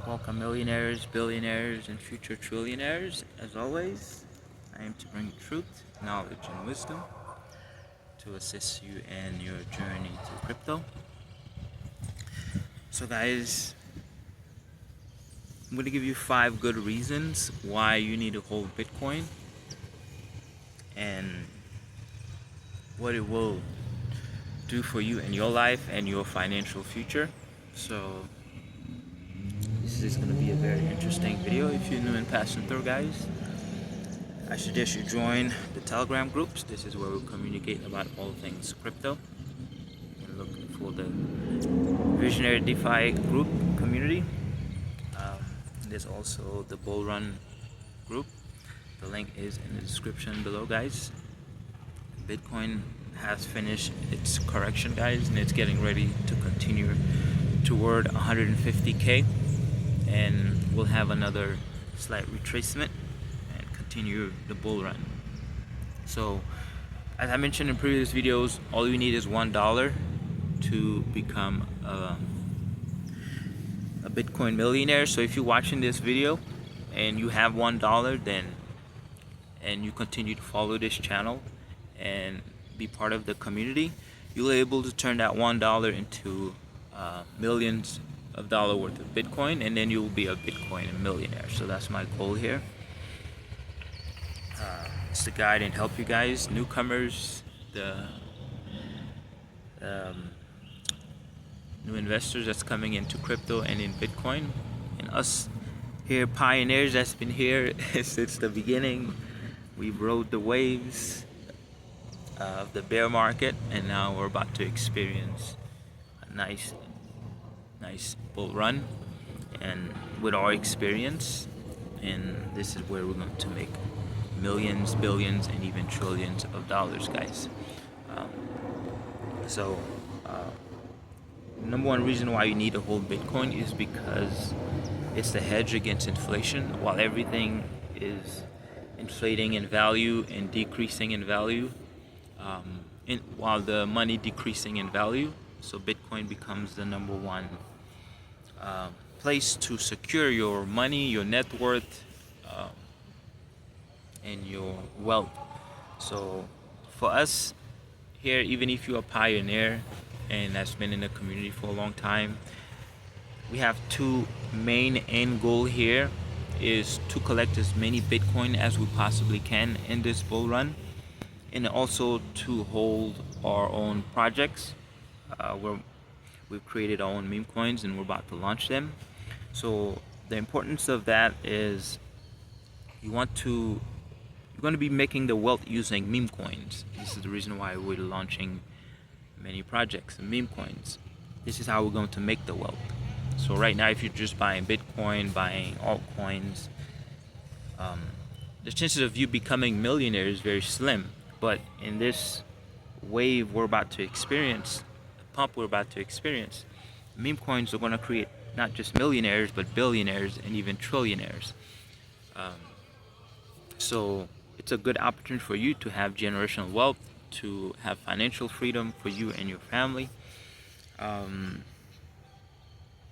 Welcome millionaires, billionaires, and future trillionaires. As always, I aim to bring truth, knowledge, and wisdom to assist you in your journey to crypto. So guys, I'm going to give you 5 good reasons why you need to hold Bitcoin and what it will do for you in your life and your financial future. So this is going to be a very interesting video if you're new and passing through, guys. I suggest you join the Telegram groups. This is where we communicate about all things crypto. And look for the Visionary DeFi group community. There's also the Bull Run group. The link is in the description below, guys. Bitcoin has finished its correction, guys, and it's getting ready to continue toward 150k, and we'll have another slight retracement and continue the bull run. So as I mentioned in previous videos, all you need is $1 to become a Bitcoin millionaire. So if you're watching this video and you have $1, and you continue to follow this channel and be part of the community, you'll be able to turn that $1 into millions of dollars worth of Bitcoin, and then you'll be a Bitcoin millionaire. So that's my goal here. It's to guide and help you guys, newcomers, the new investors that's coming into crypto and in Bitcoin, and us here pioneers that's been here since the beginning. We've rode the waves of the bear market, and now we're about to experience a nice bull run, and with our experience, and this is where we're going to make millions, billions, and even trillions of dollars, guys. Number one reason why you need to hold Bitcoin is because it's the hedge against inflation. While everything is inflating in value and decreasing in value, while the money decreasing in value, so Bitcoin becomes the number one place to secure your money, your net worth, and your wealth. So for us here, even if you're a pioneer and that's been in the community for a long time, we have 2 main end goal here, is to collect as many Bitcoin as we possibly can in this bull run, and also to hold our own projects. We've created our own meme coins and we're about to launch them. So the importance of that is you're going to be making the wealth using meme coins. This is the reason why we're launching many projects and meme coins. This is how we're going to make the wealth. So right now, if you're just buying Bitcoin, buying altcoins, the chances of you becoming millionaire is very slim. But in this wave we're about to experience, the pump we're about to experience, meme coins are going to create not just millionaires, but billionaires and even trillionaires. So it's a good opportunity for you to have generational wealth, to have financial freedom for you and your family.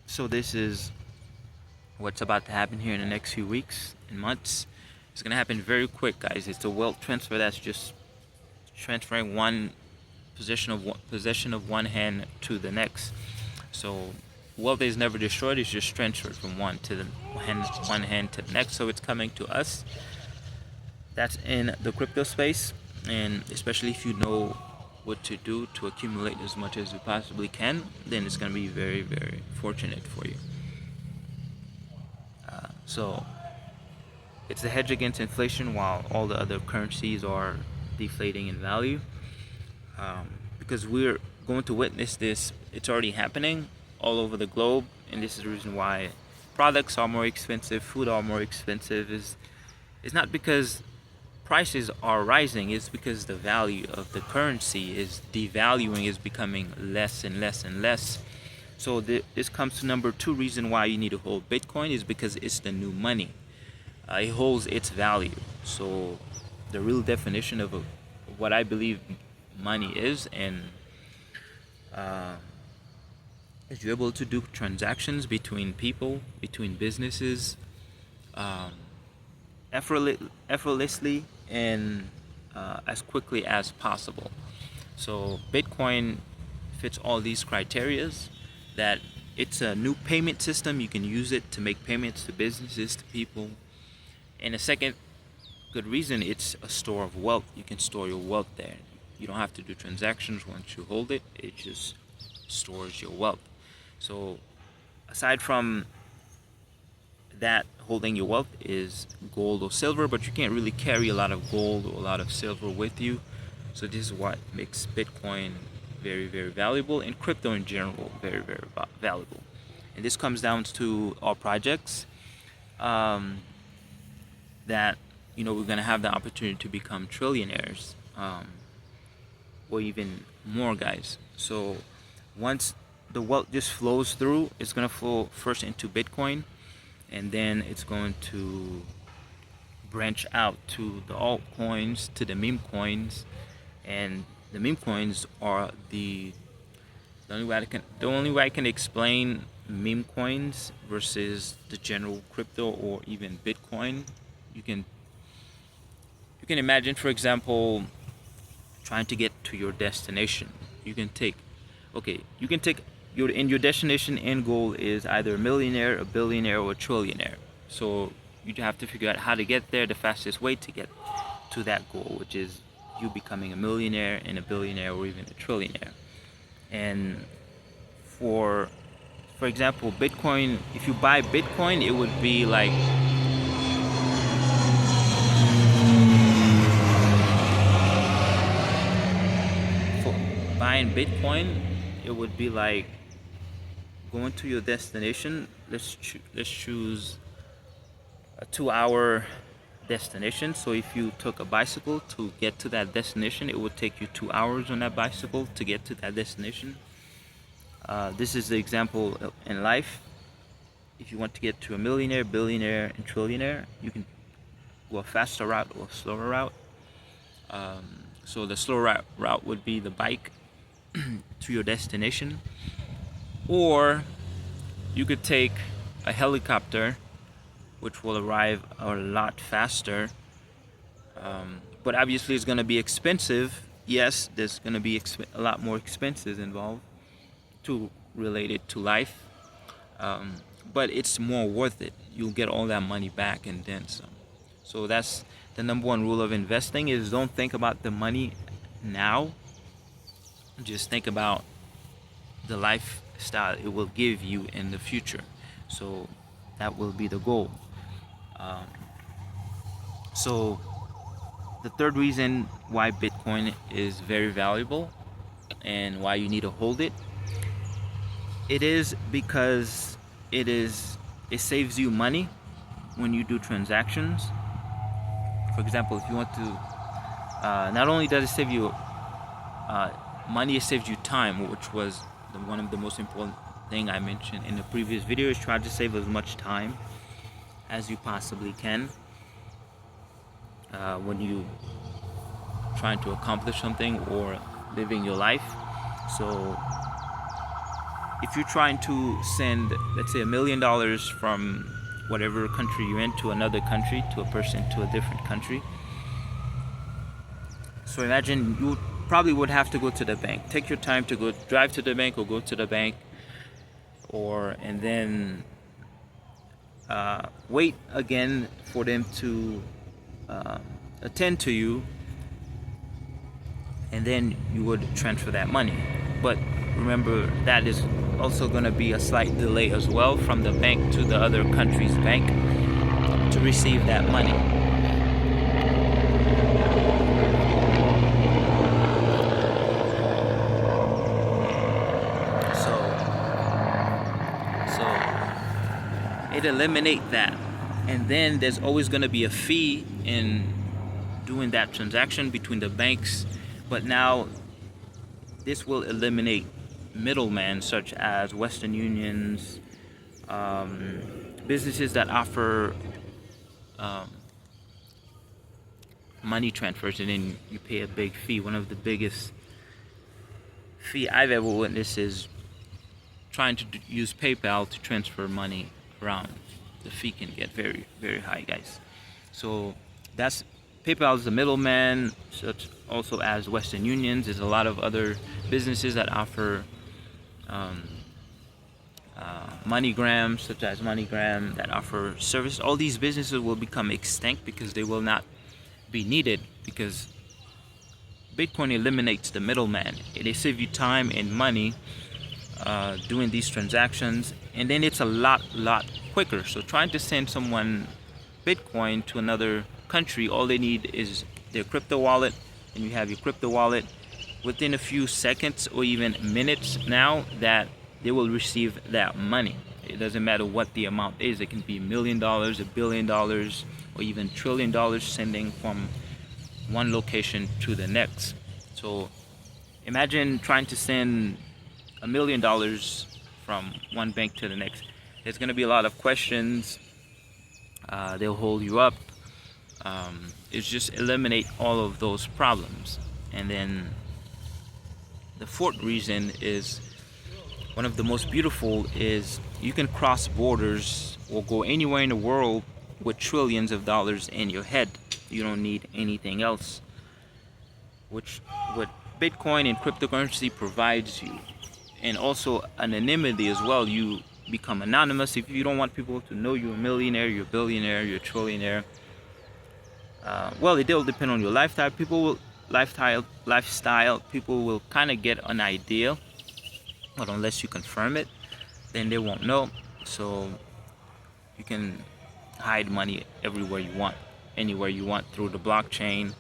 So this is what's about to happen here in the next few weeks and months. It's going to happen very quick, guys. It's a wealth transfer that's just transferring one possession of one hand to the next. So wealth is never destroyed, it's just transferred from one hand to the next. So it's coming to us that's in the crypto space, and especially if you know what to do to accumulate as much as you possibly can, then it's going to be very, very fortunate for you. So it's a hedge against inflation while all the other currencies are deflating in value, because we're going to witness this. It's already happening all over the globe, and this is the reason why products are more expensive, food are more expensive. It's not because prices are rising, it's because the value of the currency is devaluing, is becoming less and less and less. So this comes to number 2 reason why you need to hold Bitcoin, is because it's the new money. It holds its value. So the real definition of what I believe money is, and is you're able to do transactions between people, between businesses, um, effortlessly and as quickly as possible. So Bitcoin fits all these criterias, that it's a new payment system. You can use it to make payments to businesses, to people. And a second good reason, it's a store of wealth. You can store your wealth there. You don't have to do transactions once you hold it. It just stores your wealth. So aside from that, holding your wealth is gold or silver, but you can't really carry a lot of gold or a lot of silver with you. So this is what makes Bitcoin very, very valuable, and crypto in general very, very valuable. And this comes down to our projects, that we're gonna have the opportunity to become trillionaires, or even more, guys. So once the wealth just flows through, it's gonna flow first into Bitcoin, and then it's going to branch out to the altcoins, to the meme coins. And the meme coins are the only way I can explain meme coins versus the general crypto or even Bitcoin. You can imagine, for example, trying to get to your destination. You can take your destination end goal is either a millionaire, a billionaire, or a trillionaire. So you have to figure out how to get there, the fastest way to get to that goal, which is you becoming a millionaire and a billionaire or even a trillionaire. And for example, Bitcoin, if you buy Bitcoin, it would be like buying Bitcoin, it would be like going to your destination. Let's choose a 2-hour destination. So if you took a bicycle to get to that destination, it would take you 2 hours on that bicycle to get to that destination. This is the example in life. If you want to get to a millionaire, billionaire, and trillionaire, you can go a faster route or a slower route. So the slower route would be the bike to your destination, or you could take a helicopter, which will arrive a lot faster, but obviously it's going to be expensive. Yes, there's going to be a lot more expenses involved to related to life, but it's more worth it. You'll get all that money back and then some. So that's the number one rule of investing, is don't think about the money now, just think about the lifestyle it will give you in the future. So that will be the goal. So the third reason why Bitcoin is very valuable and why you need to hold it, it is because it saves you money when you do transactions. For example, if you want to, not only does it save you money, it saves you time, which was one of the most important thing I mentioned in the previous video, is try to save as much time as you possibly can when you trying to accomplish something or living your life. So if you're trying to send, let's say, $1 million from whatever country you're in to another country, to a person to a different country, so imagine you probably would have to go to the bank. Take your time to go drive to the bank or go to the bank, and then wait again for them to attend to you, and then you would transfer that money. But remember, that is also going to be a slight delay as well from the bank to the other country's bank to receive that money. So it eliminates that, and then there's always going to be a fee in doing that transaction between the banks. But now this will eliminate middlemen such as Western Unions, businesses that offer money transfers, and then you pay a big fee. One of the biggest fee I've ever witnessed is trying to use PayPal to transfer money around, the fee can get very, very high, guys. So that's PayPal is the middleman, such also as Western Unions. There's a lot of other businesses that offer MoneyGram, such as MoneyGram, that offer service. All these businesses will become extinct because they will not be needed, because Bitcoin eliminates the middleman. It saves you time and money doing these transactions, and then it's a lot quicker. So trying to send someone Bitcoin to another country, all they need is their crypto wallet, and you have your crypto wallet. Within a few seconds or even minutes now, that they will receive that money. It doesn't matter what the amount is. It can be $1 million, $1 billion, or even $1 trillion sending from one location to the next. So imagine trying to send $1 million from one bank to the next. There's going to be a lot of questions. They'll hold you up. It's just eliminate all of those problems. And then the fourth reason is one of the most beautiful, is you can cross borders or go anywhere in the world with trillions of dollars in your head. You don't need anything else, which what Bitcoin and cryptocurrency provides you. And also anonymity as well. You become anonymous. If you don't want people to know you're a millionaire, you're a billionaire, you're a trillionaire, well, it will depend on your lifestyle. People will kind of get an idea, but unless you confirm it, then they won't know. So you can hide money everywhere you want, anywhere you want, through the blockchain,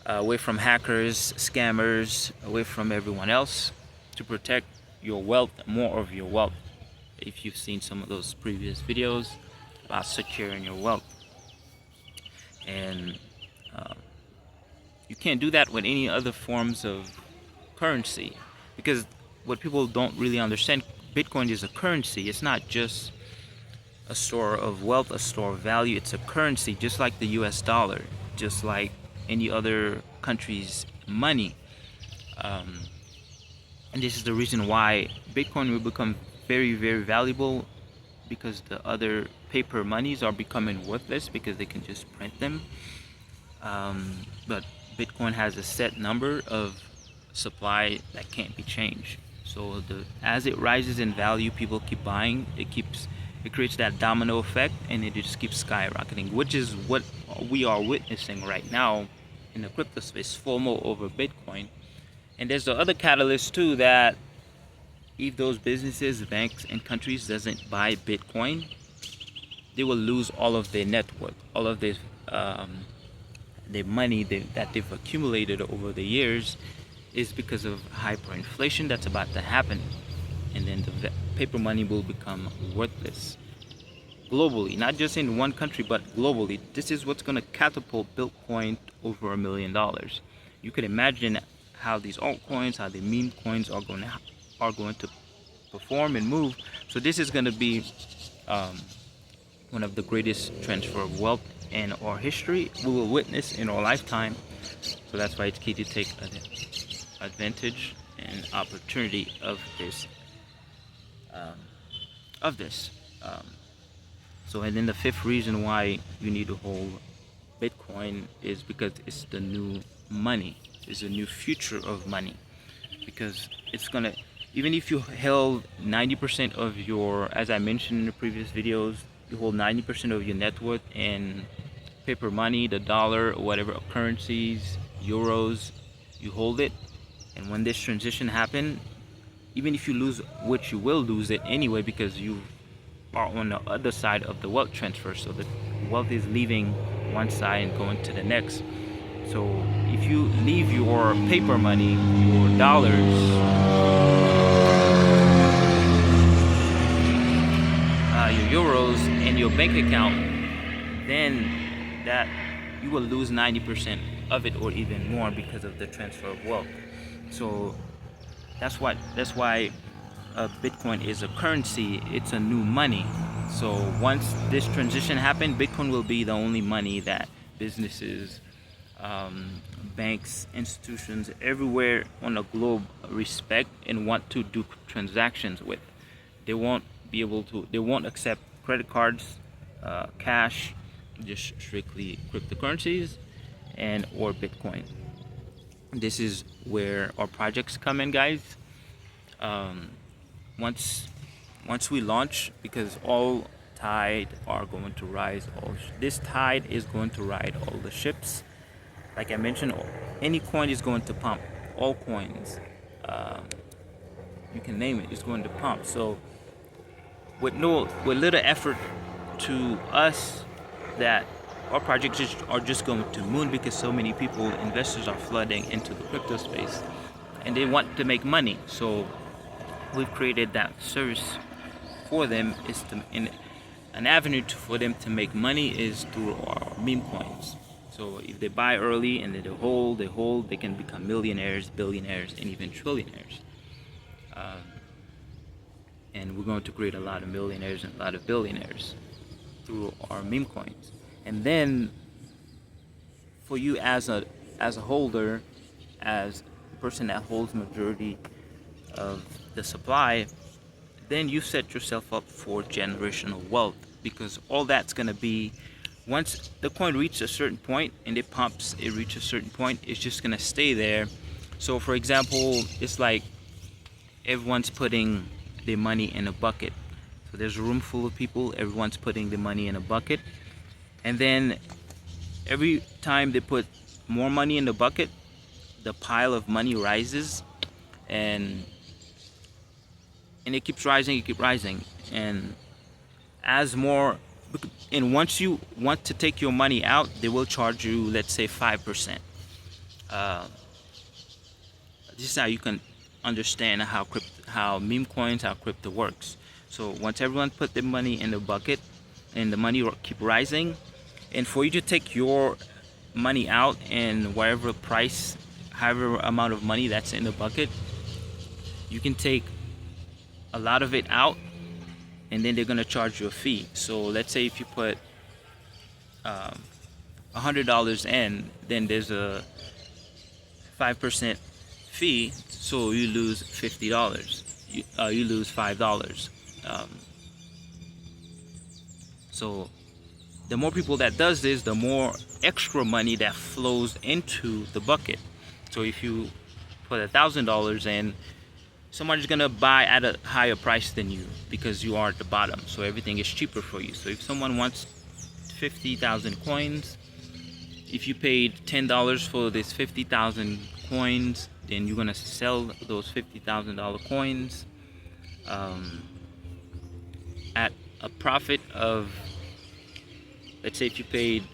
away from hackers, scammers, away from everyone else, to protect your wealth, more of your wealth. If you've seen some of those previous videos about securing your wealth. And you can't do that with any other forms of currency, because what people don't really understand, Bitcoin is a currency. It's not just a store of wealth, a store of value. It's a currency, just like the US dollar, just like any other country's money. And this is the reason why Bitcoin will become very, very valuable, because the other paper monies are becoming worthless because they can just print them. But Bitcoin has a set number of supply that can't be changed. So as it rises in value, people keep buying. It creates that domino effect, and it just keeps skyrocketing, which is what we are witnessing right now in the crypto space, FOMO over Bitcoin. And there's the other catalyst too, that if those businesses, banks, and countries doesn't buy Bitcoin, they will lose all of their net worth, all of their money that they've accumulated over the years, is because of hyperinflation that's about to happen. And then the paper money will become worthless globally, not just in one country, but globally. This is what's going to catapult Bitcoin over $1 million. You could imagine how these altcoins, how the meme coins are going to perform and move. So this is going to be one of the greatest transfer of wealth in our history we will witness in our lifetime. So that's why it's key to take advantage and opportunity of this. So, and then the fifth reason why you need to hold Bitcoin is because it's the new money. It's the new future of money, because it's gonna, even if you held 90% of your, as I mentioned in the previous videos, you hold 90% of your net worth in paper money, the dollar, or whatever currencies, euros, you hold it. And when this transition happens, even if you lose, which you will lose it anyway, because you are on the other side of the wealth transfer. So the wealth is leaving one side and going to the next. So if you leave your paper money, your dollars, your euros in your bank account, then that you will lose 90% of it or even more because of the transfer of wealth. So that's why Bitcoin is a currency. It's a new money. So once this transition happens, Bitcoin will be the only money that businesses, banks, institutions everywhere on the globe respect and want to do transactions with. they won't they won't accept credit cards, cash, just strictly cryptocurrencies and or Bitcoin. This is where our projects come in, guys. um, once we launch, because all tide are going to rise, this tide is going to ride all the ships. Like I mentioned, any coin is going to pump. All coins, um, you can name it, is going to pump. So with little effort to us, that our projects are just going to moon, because so many people, investors, are flooding into the crypto space and they want to make money. So we've created that service for them. Is to in an avenue for them to make money is through our meme coins. So if they buy early and then they hold, they can become millionaires, billionaires, and even trillionaires. Um, and we're going to create a lot of millionaires and a lot of billionaires through our meme coins. And then for you as a holder, as a person that holds majority of the supply, then you set yourself up for generational wealth, because all that's going to be, once the coin reaches a certain point and it reaches a certain point, it's just going to stay there. So for example, it's like everyone's putting their money in a bucket. So there's a room full of people, everyone's putting the money in a bucket, and then every time they put more money in the bucket, the pile of money rises, and it keeps rising, and as more, and once you want to take your money out, they will charge you, let's say 5%. This is how you can understand how meme coins, how crypto works. So once everyone put their money in the bucket and the money keep rising, and for you to take your money out, and whatever price, however amount of money that's in the bucket, you can take a lot of it out, and then they're going to charge you a fee. So let's say if you put $100 in, then there's a 5% fee, so you lose $50. You lose $5. So the more people that does this, the more extra money that flows into the bucket. So if you put $1,000 in, somebody's gonna buy at a higher price than you, because you are at the bottom, so everything is cheaper for you. So if someone wants 50,000 coins, if you paid $10 for this 50,000 coins, then you're gonna sell those $50,000 coins at a profit of, let's say if you paid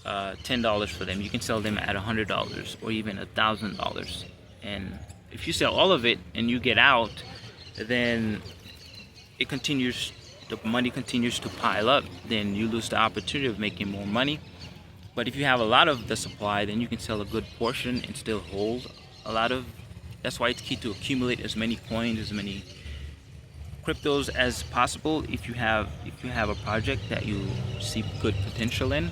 $10 for them, you can sell them at $100 or even $1,000. And if you sell all of it and you get out, then the money continues to pile up. Then you lose the opportunity of making more money. But if you have a lot of the supply, then you can sell a good portion and still hold a lot of. That's why it's key to accumulate as many coins, as many cryptos as possible. If you have a project that you see good potential in,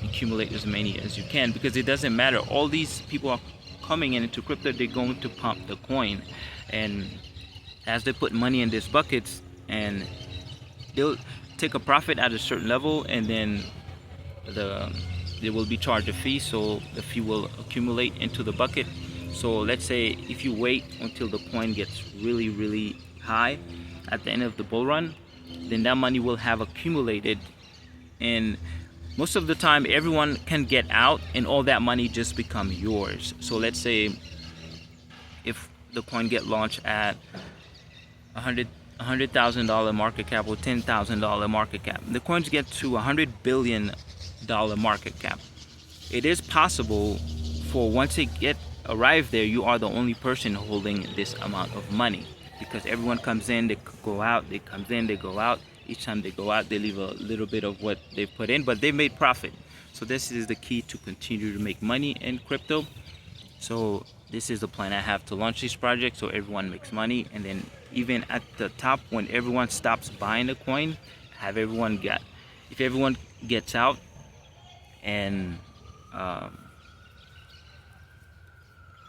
accumulate as many as you can, because it doesn't matter. All these people are coming into crypto, they're going to pump the coin, and as they put money in these buckets, and they'll take a profit at a certain level, and then they will be charged a fee, so the fee will accumulate into the bucket. So let's say if you wait until the coin gets really, really high at the end of the bull run, then that money will have accumulated, and most of the time everyone can get out and all that money just become yours. So let's say if the coin get launched at $100,000 market cap or $10,000 market cap, the coins get to $100 billion market cap. It is possible for once it arrive there, you are the only person holding this amount of money, because everyone comes in, they go out, they comes in, they go out. Each time they go out, they leave a little bit of what they put in, but they made profit. So this is the key to continue to make money in crypto. So this is the plan I have to launch these projects so everyone makes money, and then even at the top, when everyone stops buying the coin, if everyone gets out, and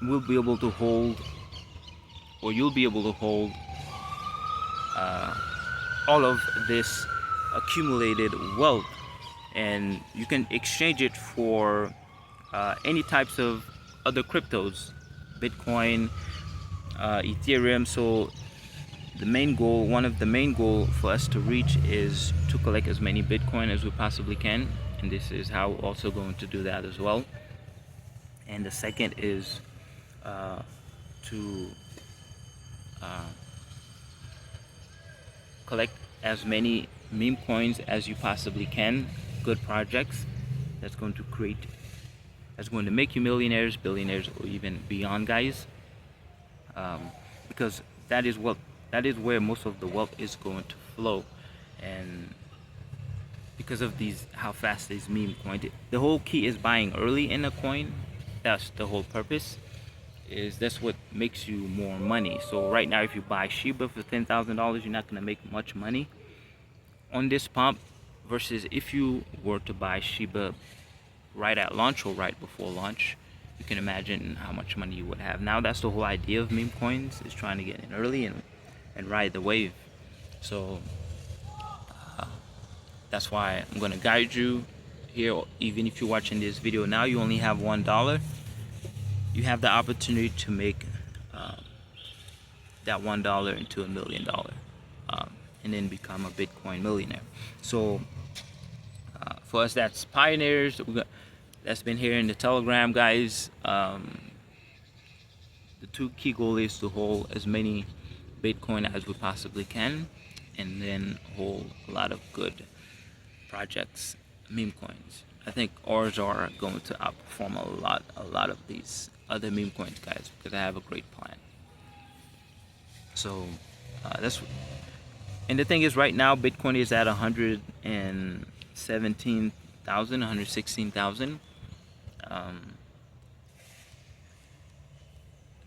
we'll be able to hold, or you'll be able to hold all of this accumulated wealth, and you can exchange it for any types of other cryptos, Bitcoin, Ethereum. So the main goal, one of the main goal for us to reach is to collect as many Bitcoin as we possibly can, and this is how we're also going to do that as well. And the second is to collect as many meme coins as you possibly can, good projects that's going to make you millionaires, billionaires, or even beyond, guys. Because that is where most of the wealth is going to flow, and because of how fast these meme coins, the whole key is buying early in a coin. That's the whole purpose. That's what makes you more money. So right now, if you buy Shiba for $10,000, you're not going to make much money on this pump, versus if you were to buy Shiba right at launch or right before launch, you can imagine how much money you would have. Now that's the whole idea of meme coins, is trying to get in early and ride the wave. So that's why I'm going to guide you here. Even if you're watching this video now, you only have $1. You have the opportunity to make that $1 into $1 million, and then become a Bitcoin millionaire. So for us, that's pioneers. That's been here in the Telegram, guys. The two key goal is to hold as many Bitcoin as we possibly can, and then hold a lot of good projects, meme coins. I think ours are going to outperform a lot of these other meme coins, guys, because I have a great plan. So and the thing is, right now Bitcoin is at 117,000, 116,000.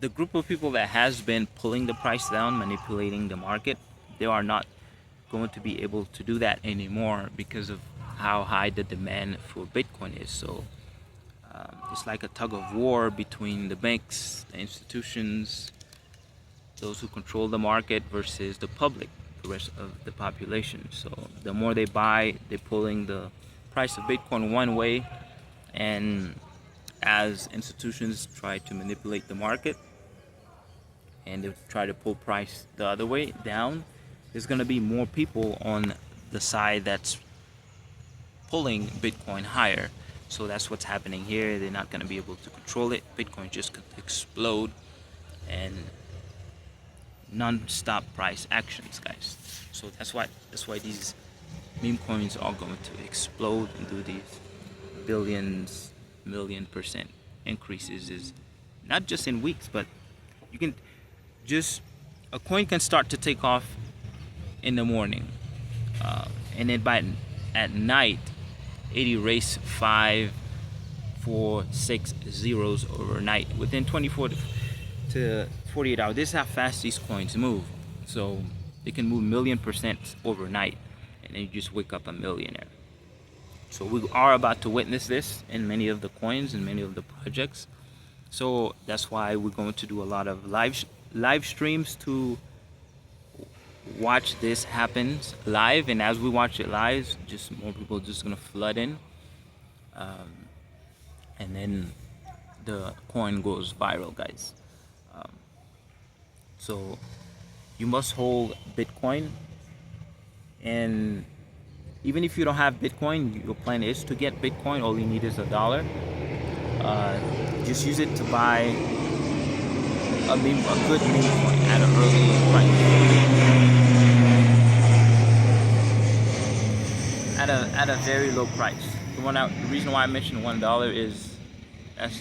The group of people that has been pulling the price down, manipulating the market, they are not going to be able to do that anymore because of how high the demand for Bitcoin is. So it's like a tug of war between the banks, the institutions, those who control the market, versus the public, the rest of the population. So the more they buy, they're pulling the price of Bitcoin one way, and as institutions try to manipulate the market and they try to pull price the other way down, there's going to be more people on the side that's pulling Bitcoin higher. So that's what's happening here. They're not going to be able to control it. Bitcoin just could explode, and non-stop price actions, guys. So that's why these meme coins are going to explode and do these billions, million% increases, is not just in weeks, but you can just, a coin can start to take off in the morning, and then at night it erase 5, 4, 6 zeros overnight within 24 to 48 hours. This is how fast these coins move. So they can move 1,000,000% overnight, and then you just wake up a millionaire. So we are about to witness this in many of the coins and many of the projects. So that's why we're going to do a lot of live streams to watch this happen live, and as we watch it live, just more people just gonna flood in, and then the coin goes viral, guys. So you must hold Bitcoin, and even if you don't have Bitcoin, your plan is to get Bitcoin, all you need is $1. Just use it to buy a good meme coin at an early price. At a very low price. The reason why I mentioned $1 is that's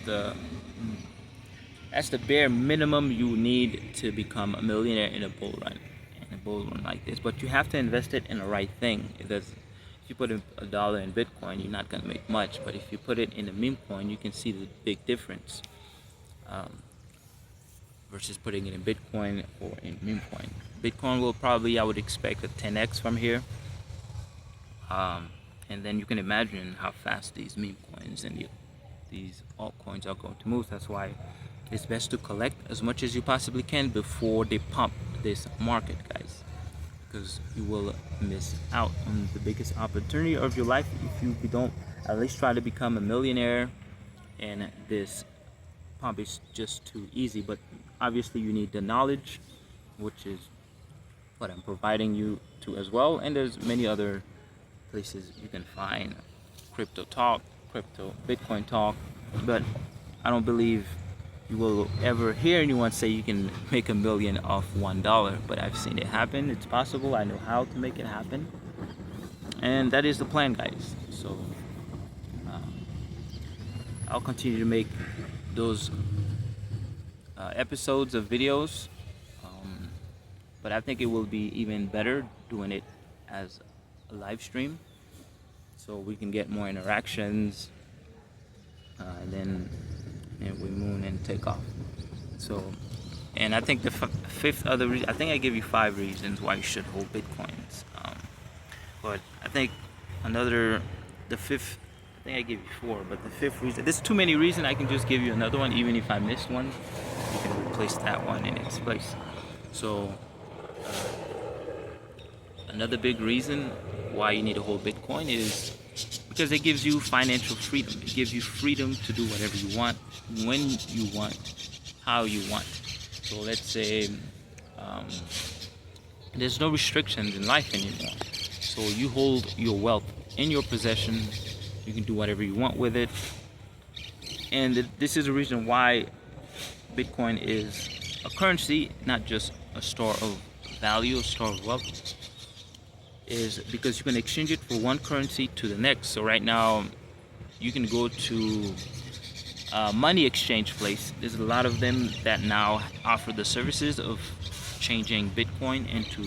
the bare minimum you need to become a millionaire in a bull run like this. But you have to invest it in the right thing, because if you put $1 in Bitcoin, you're not gonna make much. But if you put it in a meme coin, you can see the big difference, versus putting it in Bitcoin or in meme coin. Bitcoin will probably, I would expect, a 10x from here. And then you can imagine how fast these meme coins and these altcoins are going to move. That's why it's best to collect as much as you possibly can before they pump this market, guys. because you will miss out on the biggest opportunity of your life if you don't at least try to become a millionaire. And this probably is just too easy, but obviously you need the knowledge, which is what I'm providing you to as well. And there's many other places you can find crypto talk, crypto Bitcoin talk, but I don't believe you will ever hear anyone say you can make a million off $1. But I've seen it happen. It's possible. I know how to make it happen, and that is the plan, guys. So I'll continue to make those episodes of videos, but I think it will be even better doing it as a live stream, so we can get more interactions, and then we moon and take off. So, and I think the fifth other reason, I think I give you 5 reasons why you should hold Bitcoins, but I think the fifth, I think I gave you 4, but the 5th reason, there's too many reasons. I can just give you another one. Even if I missed one, you can replace that one in its place. So another big reason why you need to hold Bitcoin is because it gives you financial freedom. It gives you freedom to do whatever you want, when you want, how you want. So let's say there's no restrictions in life anymore. So you hold your wealth in your possession. You can do whatever you want with it. And this is the reason why Bitcoin is a currency, not just a store of value, a store of wealth, is because you can exchange it for one currency to the next. So right now, you can go to a money exchange place. There's a lot of them that now offer the services of changing Bitcoin into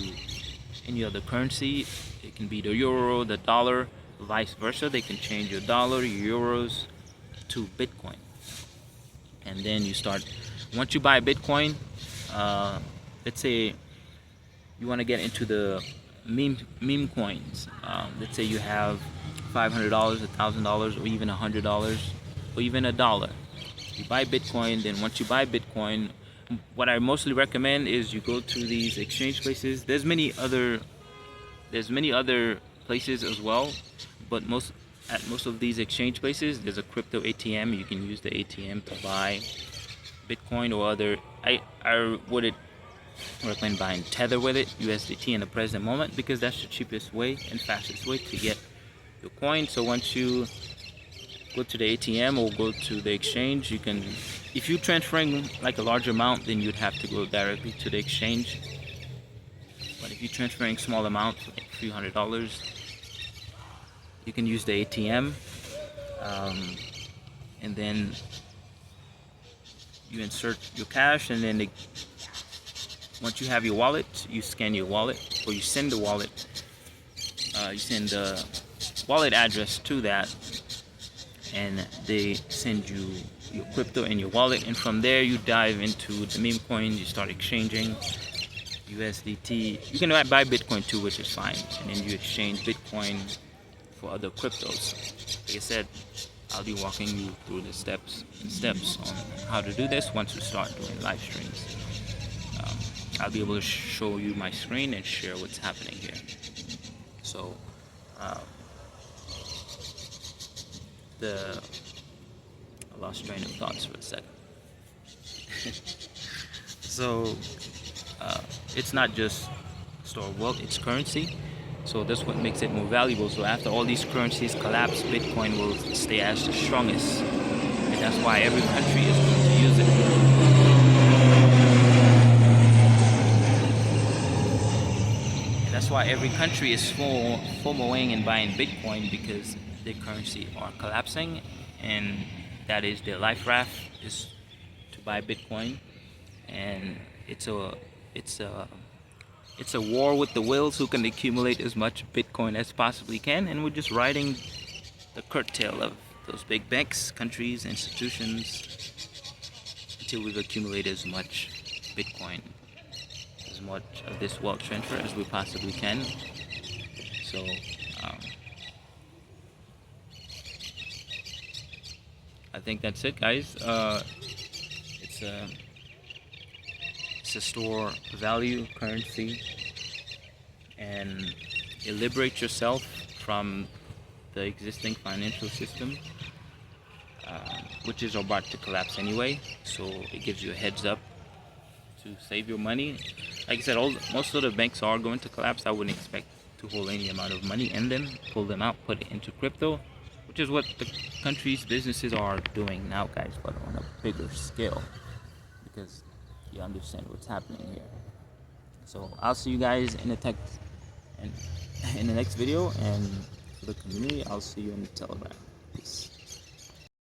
any other currency. It can be the euro, the dollar, vice versa. They can change your dollar, your euros to Bitcoin. And then you start, once you buy Bitcoin, let's say you want to get into the meme coins. Let's say you have $500, $1,000, or even $100, or even $1. You buy Bitcoin. Then once you buy Bitcoin, what I mostly recommend is you go to these exchange places. There's many other places as well, but at most of these exchange places, there's a crypto ATM. You can use the ATM to buy Bitcoin or other. I would recommend buying Tether with it, USDT, in the present moment, because that's the cheapest way and fastest way to get your coin. So once you go to the ATM or go to the exchange, you can, if you're transferring like a large amount, then you'd have to go directly to the exchange. But if you're transferring small amounts, like $300, you can use the ATM, and then you insert your cash, and then once you have your wallet, you scan your wallet, or you send the wallet. You send the wallet address to that, and they send you your crypto in your wallet. And from there, you dive into the meme coins. You start exchanging USDT. You can buy Bitcoin too, which is fine, and then you exchange Bitcoin for other cryptos. Like I said, I'll be walking you through the steps on how to do this once we start doing live streams. I'll be able to show you my screen and share what's happening here. So I lost train of thoughts for a second. So it's not just store of wealth, it's currency. So that's what makes it more valuable. So after all these currencies collapse, Bitcoin will stay as the strongest. And that's why every country is going to use it. That's why every country is FOMOing and buying Bitcoin, because their currency are collapsing, and that is their life raft, is to buy Bitcoin. And it's a war with the whales who can accumulate as much Bitcoin as possibly can, and we're just riding the curtail of those big banks, countries, institutions, until we've accumulated as much Bitcoin, as much of this wealth transfer as we possibly can. So I think that's it, guys. It's a store value currency, and it liberates yourself from the existing financial system, which is about to collapse anyway. So it gives you a heads up to save your money. Like I said, most of the banks are going to collapse. I wouldn't expect to hold any amount of money in them, pull them out, put it into crypto, which is what the country's businesses are doing now, guys, but on a bigger scale, because you understand what's happening here. So I'll see you guys in in the next video, and for the community, I'll see you in the Telegram. Peace.